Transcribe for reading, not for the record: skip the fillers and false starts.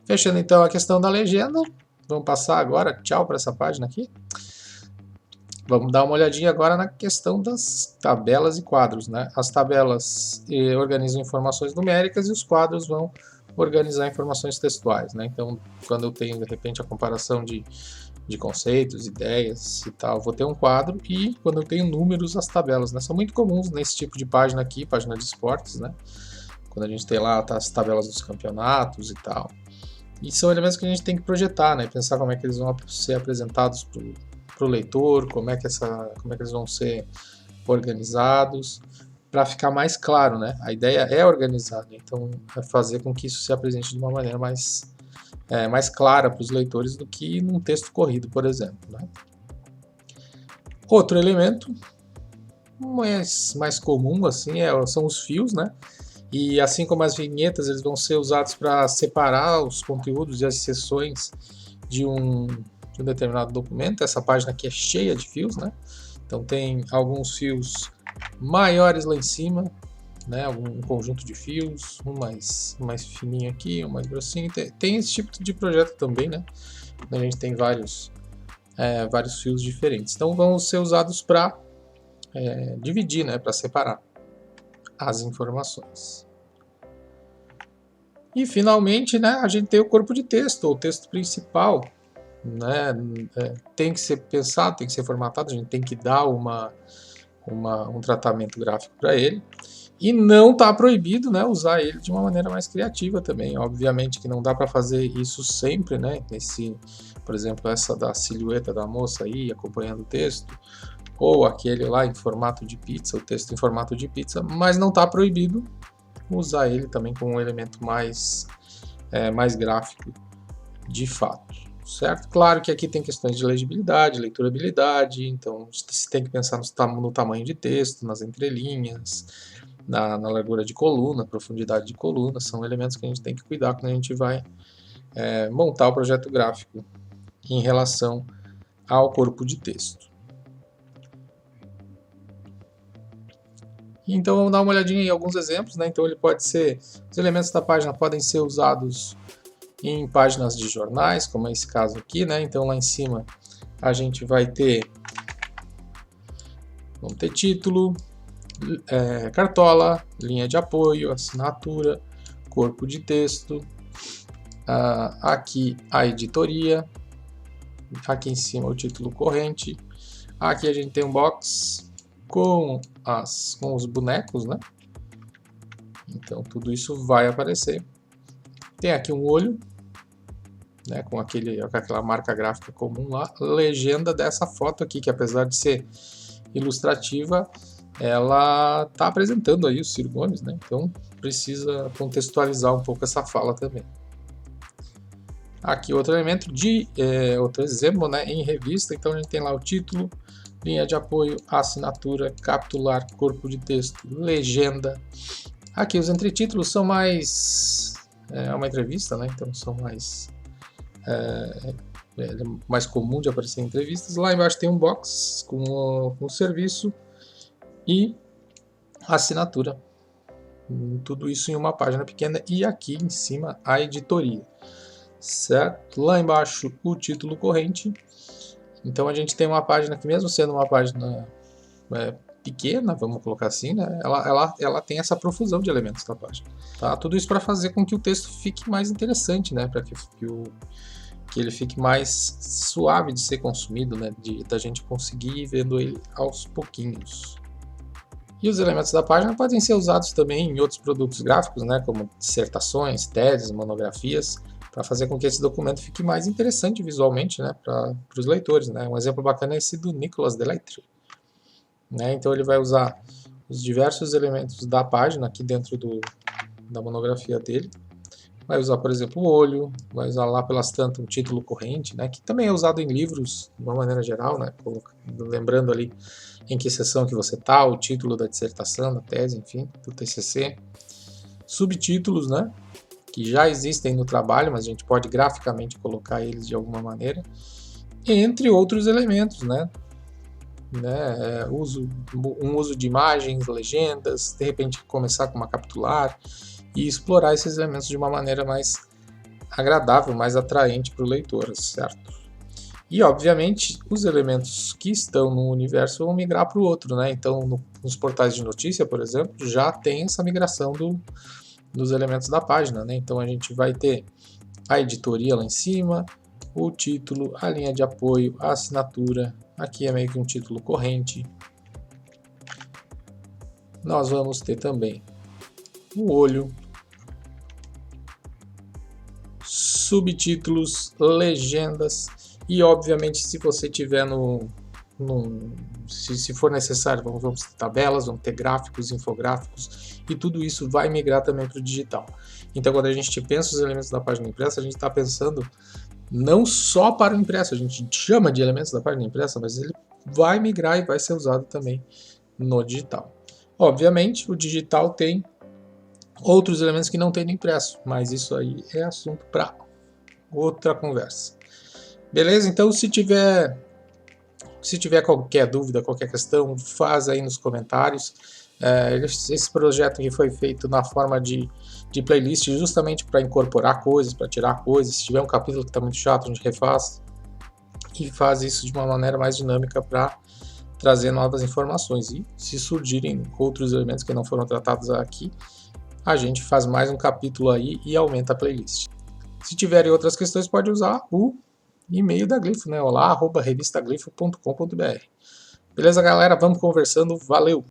Fechando então a questão da legenda, vamos passar agora, tchau para essa página aqui. Vamos dar uma olhadinha agora na questão das tabelas e quadros, né? As tabelas organizam informações numéricas e os quadros vão organizar informações textuais, né? Então, quando eu tenho, de repente, a comparação de conceitos, ideias e tal, vou ter um quadro, e quando eu tenho números, as tabelas, né? São muito comuns nesse tipo de página aqui, página de esportes, né? Quando a gente tem lá as tabelas dos campeonatos e tal. E são elementos que a gente tem que projetar, né? Pensar como é que eles vão ser apresentados para o leitor, como é que eles vão ser organizados, para ficar mais claro, né? A ideia é organizar, né? Então é fazer com que isso se apresente de uma maneira mais clara para os leitores do que num texto corrido, por exemplo, né? Outro elemento mais comum assim são os fios, né? E assim como as vinhetas, eles vão ser usados para separar os conteúdos e as seções de um determinado documento. Essa página aqui é cheia de fios, né? Então tem alguns fios maiores lá em cima, né? Um conjunto de fios, um mais fininho aqui, um mais grossinho. Tem esse tipo de projeto também, né? A gente tem vários fios diferentes. Então vão ser usados para dividir, né? Para separar as informações. E finalmente, né, a gente tem o corpo de texto, ou texto principal, né? Tem que ser pensado, tem que ser formatado, a gente tem que dar um tratamento gráfico para ele. E não está proibido, né, usar ele de uma maneira mais criativa também. Obviamente que não dá para fazer isso sempre, né? Por exemplo, essa da silhueta da moça aí acompanhando o texto, ou aquele lá em formato de pizza, o texto em formato de pizza, mas não está proibido usar ele também como um elemento mais gráfico de fato, certo? Claro que aqui tem questões de legibilidade, leiturabilidade, então você tem que pensar no tamanho de texto, nas entrelinhas, na largura de coluna, profundidade de coluna, são elementos que a gente tem que cuidar quando a gente vai montar o projeto gráfico em relação ao corpo de texto. Então vamos dar uma olhadinha em alguns exemplos, né? Então os elementos da página podem ser usados em páginas de jornais, como é esse caso aqui, né? Então lá em cima a gente vamos ter título, cartola, linha de apoio, assinatura, corpo de texto, aqui a editoria, aqui em cima o título corrente, aqui a gente tem um box com os bonecos, né? Então tudo isso vai aparecer. Tem aqui um olho, né, com aquela marca gráfica comum lá, legenda dessa foto aqui, que apesar de ser ilustrativa, ela está apresentando aí os Ciro Gomes, né? Então precisa contextualizar um pouco essa fala também. Aqui outro elemento outro exemplo, né, em revista. Então a gente tem lá o título, linha de apoio, assinatura, capitular, corpo de texto, legenda. Aqui os entretítulos são mais uma entrevista, né? Então são mais comum de aparecer em entrevistas. Lá embaixo tem um box com o serviço e assinatura. Tudo isso em uma página pequena, e aqui em cima a editoria, certo? Lá embaixo o título corrente. Então a gente tem uma página que, mesmo sendo uma página pequena, vamos colocar assim, né, ela tem essa profusão de elementos da página. Tá? Tudo isso para fazer com que o texto fique mais interessante, né, para que ele fique mais suave de ser consumido, né, da gente conseguir ir vendo ele aos pouquinhos. E os elementos da página podem ser usados também em outros produtos gráficos, né, como dissertações, teses, monografias, para fazer com que esse documento fique mais interessante visualmente, né, para os leitores, né. Um exemplo bacana é esse do Nicolas Delettre, né. Então ele vai usar os diversos elementos da página aqui dentro da monografia dele. Vai usar, por exemplo, o olho, vai usar lá pelas tantas um título corrente, né, que também é usado em livros de uma maneira geral, né, lembrando ali em que seção que você está, o título da dissertação, da tese, enfim, do TCC. Subtítulos, né, que já existem no trabalho, mas a gente pode graficamente colocar eles de alguma maneira, entre outros elementos, né, um uso de imagens, legendas, de repente começar com uma capitular e explorar esses elementos de uma maneira mais agradável, mais atraente para o leitor, certo? E, obviamente, os elementos que estão no universo vão migrar para o outro, né? Então, nos portais de notícia, por exemplo, já tem essa migração dos elementos da página, né? Então, a gente vai ter a editoria lá em cima, o título, a linha de apoio, a assinatura. Aqui é meio que um título corrente. Nós vamos ter também o olho, subtítulos, legendas e, obviamente, se você tiver se for necessário, vamos ter tabelas, vamos ter gráficos, infográficos, e tudo isso vai migrar também para o digital. Então, quando a gente pensa os elementos da página impressa, a gente está pensando não só para o impresso, a gente chama de elementos da página impressa, mas ele vai migrar e vai ser usado também no digital. Obviamente, o digital tem outros elementos que não tem no impresso, mas isso aí é assunto para outra conversa. Beleza? Então, se tiver qualquer dúvida, qualquer questão, faz aí nos comentários. Esse projeto aqui foi feito na forma de playlist, justamente para incorporar coisas, para tirar coisas. Se tiver um capítulo que está muito chato, a gente refaz e faz isso de uma maneira mais dinâmica para trazer novas informações. E se surgirem outros elementos que não foram tratados aqui, a gente faz mais um capítulo aí e aumenta a playlist. Se tiverem outras questões, pode usar o e-mail da Glypho, né? olá@revistaglifo.com.br. Beleza, galera? Vamos conversando. Valeu!